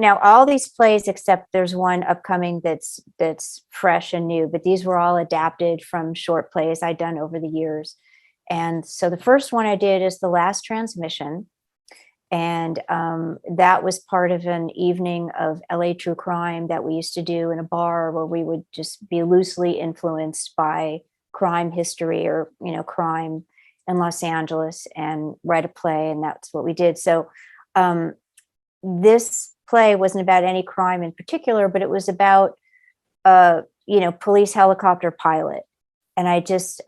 Now, all these plays, except there's one upcoming that's fresh and new, but these were all adapted from short plays I'd done over the years. And so the first one I did is The Last Transmission. And that was part of an evening of LA true crime that we used to do in a bar, where we would just be loosely influenced by crime history or, crime in Los Angeles and write a play. And that's what we did. So this play wasn't about any crime in particular, but it was about, police helicopter pilot. And it just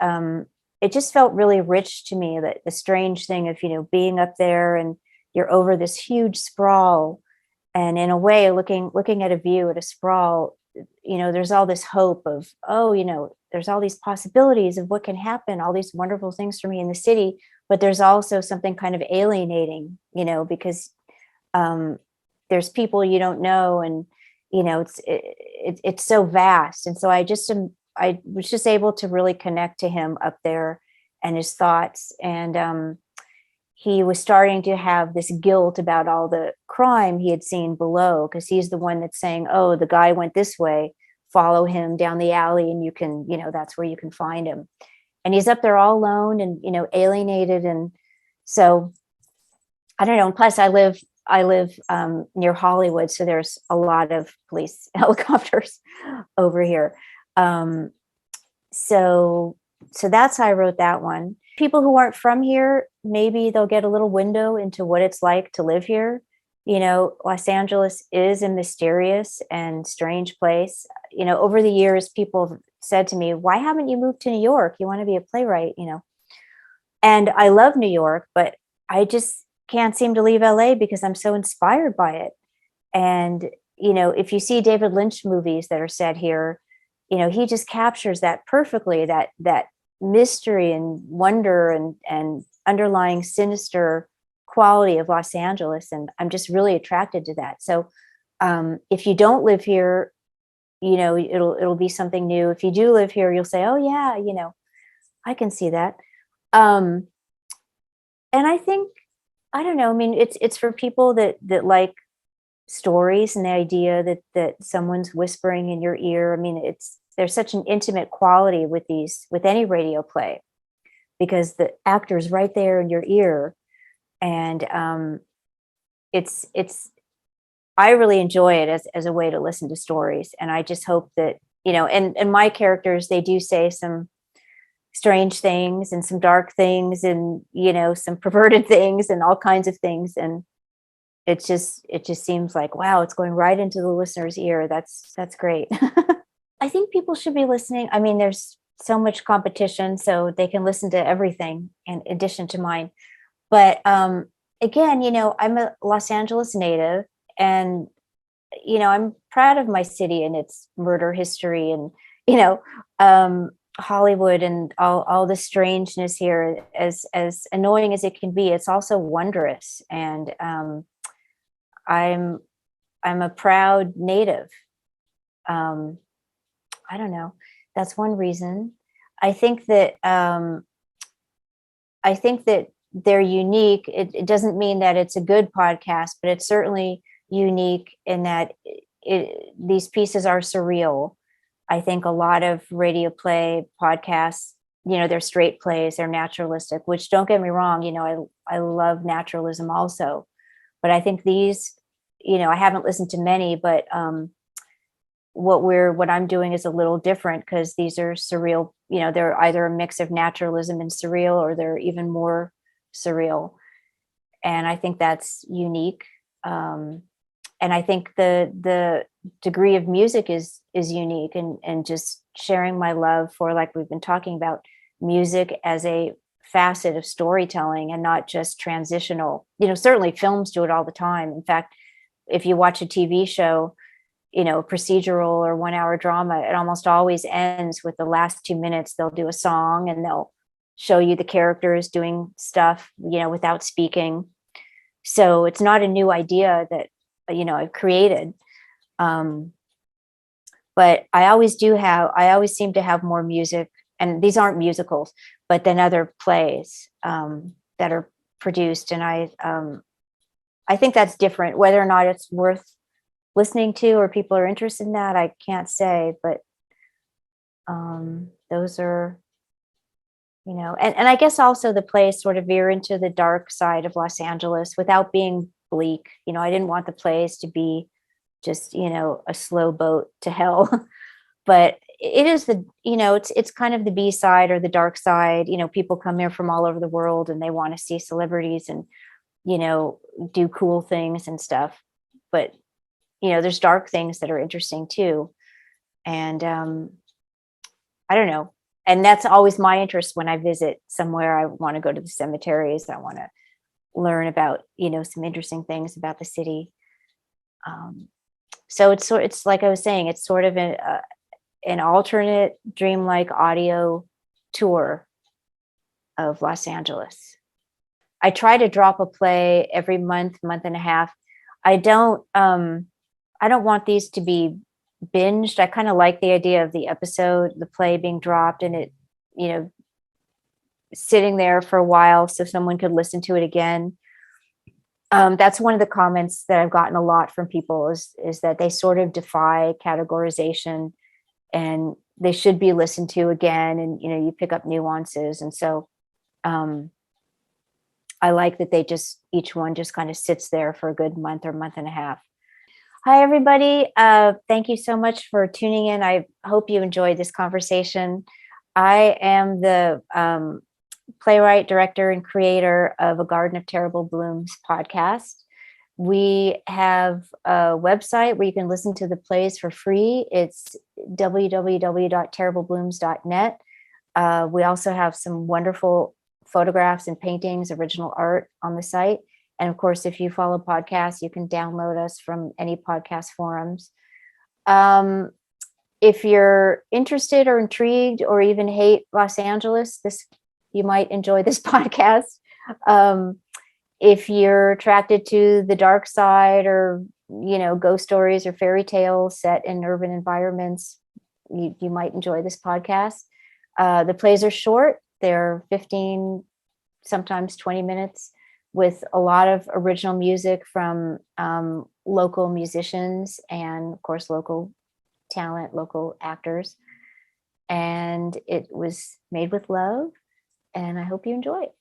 felt really rich to me, that the strange thing of, being up there and you're over this huge sprawl, and in a way looking at a view at a sprawl, there's all this hope of, there's all these possibilities of what can happen, all these wonderful things for me in the city, but there's also something kind of alienating, because there's people you don't know, and it's so vast. And so I was just able to really connect to him up there and his thoughts. And he was starting to have this guilt about all the crime he had seen below, because he's the one that's saying, oh, the guy went this way, follow him down the alley and you can, that's where you can find him. And he's up there all alone and, alienated. And so I don't know. And plus I live near Hollywood, so there's a lot of police helicopters over here. So that's how I wrote that one. People who aren't from here, maybe they'll get a little window into what it's like to live here. Los Angeles is a mysterious and strange place. Over the years, people have said to me, why haven't you moved to New York? You want to be a playwright, And I love New York, but I just can't seem to leave LA because I'm so inspired by it. And, if you see David Lynch movies that are set here, he just captures that perfectly, that mystery and wonder and underlying sinister quality of Los Angeles. And I'm just really attracted to that. So if you don't live here, it'll be something new. If you do live here, you'll say, oh yeah, I can see that. And I think, I don't know, I mean, it's for people that like stories and the idea that someone's whispering in your ear. I mean, there's such an intimate quality with any radio play, because the actor's right there in your ear. And I really enjoy it as a way to listen to stories. And I just hope that, and my characters, they do say some strange things and some dark things and, some perverted things and all kinds of things. And it just seems like, wow, it's going right into the listener's ear. That's great. I think people should be listening. I mean, there's so much competition, so they can listen to everything in addition to mine. But again, I'm a Los Angeles native, and, I'm proud of my city and its murder history and, Hollywood and all the strangeness here. As annoying as it can be, it's also wondrous. And I'm a proud native. I don't know. That's one reason. I think that they're unique. It doesn't mean that it's a good podcast, but it's certainly unique in that these pieces are surreal. I think a lot of radio play podcasts, they're straight plays, they're naturalistic, which, don't get me wrong, I love naturalism also. But I think these, I haven't listened to many, but what I'm doing is a little different, because these are surreal. They're either a mix of naturalism and surreal, or they're even more surreal. And I think that's unique. And I think the degree of music is unique, and just sharing my love for, like we've been talking about, music as a facet of storytelling and not just transitional. Certainly films do it all the time. In fact, if you watch a TV show, procedural or 1 hour drama, it almost always ends with the last 2 minutes. They'll do a song and they'll show you the characters doing stuff, without speaking. So it's not a new idea that, I've created. But I always seem to have more music, and these aren't musicals, but then other plays that are produced. And I think that's different, whether or not it's worth listening to or people are interested in that, I can't say, but those are, and I guess also the plays sort of veer into the dark side of Los Angeles without being bleak. I didn't want the plays to be just, a slow boat to hell. But it is it's kind of the B side or the dark side. People come here from all over the world and they want to see celebrities and, do cool things and stuff. But, there's dark things that are interesting too. And I don't know. And that's always my interest when I visit somewhere. I want to go to the cemeteries. I want to learn about, some interesting things about the city. So it's like I was saying, it's sort of an alternate dreamlike audio tour of Los Angeles. I try to drop a play every month and a half. I don't want these to be binged. I kind of like the idea of the play being dropped and it, sitting there for a while so someone could listen to it again. That's one of the comments that I've gotten a lot from people is that they sort of defy categorization and they should be listened to again. And, you pick up nuances. And so I like that each one just kind of sits there for a good month or month and a half. Hi, everybody. Thank you so much for tuning in. I hope you enjoyed this conversation. I am the playwright, director, and creator of A Garden of Terrible Blooms podcast. We have a website where you can listen to the plays for free. It's www.terribleblooms.net. We also have some wonderful photographs and paintings, original art on the site. And of course, if you follow podcasts, you can download us from any podcast forums. If you're interested or intrigued or even hate Los Angeles, you might enjoy this podcast. If you're attracted to the dark side or, ghost stories or fairy tales set in urban environments, you might enjoy this podcast. The plays are short. They're 15, sometimes 20 minutes with a lot of original music from local musicians and, of course, local talent, local actors. And it was made with love, and I hope you enjoy it.